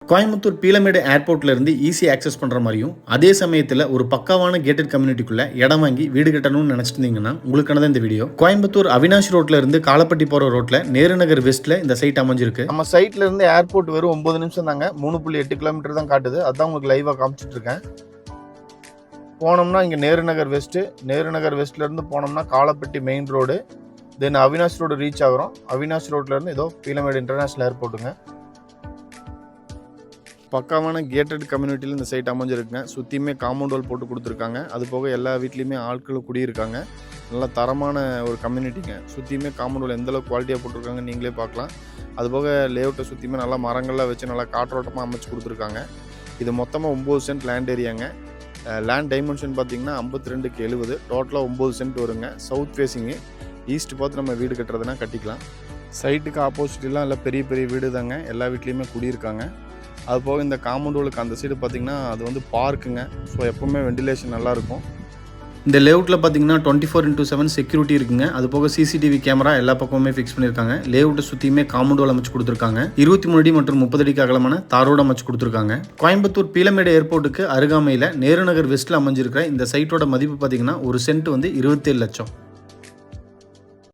கோயம்புத்தூர் பீளமேடு ஏர்போர்ட்ல இருந்து ஈஸியாக ஆக்சஸ் பண்ணுற மாதிரியும் அதே சமயத்தில் ஒரு பக்காவான கேட்டட் கம்யூனிட்டிக்குள்ள இடம் வாங்கி வீடு கட்டணும்னு நினச்சிருந்தீங்கன்னா உங்களுக்கானதான் இந்த வீடியோ. கோயம்புத்தூர் அவினாஷ் ரோட்ல இருந்து காலப்பட்டி போகிற ரோட்ல நேரு நகர் வெஸ்ட்ல இந்த சைட் அமைஞ்சிருக்கு. நம்ம சைட்ல இருந்து ஏர்போர்ட் வெறும் 9 நிமிஷம் தாங்க. 3.8 கிலோமீட்டர் தான் காட்டுது. அதான் உங்களுக்கு லைவாக காமிச்சிட்டு இருக்கேன். போனோம்னா இங்கே நேரு நகர் வெஸ்ட்ல இருந்து போனோம்னா காலப்பட்டி மெயின் ரோடு, தென் அவினாஷ் ரோடு ரீச் ஆகிறோம். அவினாஷ் ரோட்ல இருந்து ஏதோ பீளமேடு இன்டர்நேஷனல் ஏர்போர்ட்டுங்க. பக்காவான கேட்டட் கம்யூனிட்டியில் இந்த சைட் அமைஞ்சிருக்குங்க. சுற்றியுமே காம்பவுண்ட் வால் போட்டு கொடுத்துருக்காங்க. அது போக எல்லா வீட்லேயுமே ஆட்களும் குடியிருக்காங்க. நல்லா தரமான ஒரு கம்யூனிட்டிங்க. சுற்றியுமே காம்பவுண்ட் வால் எந்தளவுக்கு குவாலிட்டியாக போட்டிருக்காங்க நீங்களே பார்க்கலாம். அதுபோக லேஅவுட்டை சுற்றியுமே நல்லா மரங்கள்லாம் வச்சு நல்லா காற்றோட்டமாக அமைச்சு கொடுத்துருக்காங்க. இது மொத்தமாக 9 சென்ட் லேண்ட் ஏரியாங்க. லேண்ட் டைமென்ஷன் பார்த்தீங்கன்னா 52க்கு 70, டோட்டலாக 9 சென்ட் வருங்க. சவுத் ஃபேஸிங்கு, ஈஸ்ட் பார்த்து நம்ம வீடு கட்டுறதுனா கட்டிக்கலாம். சைட்டுக்கு ஆப்போசிட்லாம் எல்லாம் பெரிய பெரிய வீடு தாங்க. எல்லா வீட்லேயுமே குடியிருக்காங்க. அது போக இந்த காம்பவுண்ட் வாலுக்கு அந்த சைடு பார்த்திங்கன்னா அது வந்து பார்க்குங்க. ஸோ எப்போவுமே வெண்டிலேஷன் நல்லாயிருக்கும். இந்த லேஅவுட்டில் பார்த்தீங்கன்னா 24/7 செக்யூரிட்டி இருக்குங்க. அது போக சிசிடிவி கேமரா எல்லா பக்கமுமே ஃபிக்ஸ் பண்ணியிருக்காங்க. லேஅவுட்டை சுற்றியுமே காம்பவுண்ட் வால் அமைச்சு கொடுத்துருக்காங்க. 23 அடி மற்றும் 30 அடிக்கு அகலமான தாரோடு அமைச்சு கொடுத்துருக்காங்க. கோயம்புத்தூர் பீளமேடு ஏர்போர்ட்டுக்கு அருகாமையில் நேரு நகர் வெஸ்ட்டில் அமைஞ்சிருக்கிற இந்த சைட்டோட மதிப்பு பார்த்தீங்கன்னா ஒரு சென்ட் வந்து 27 லட்சம்.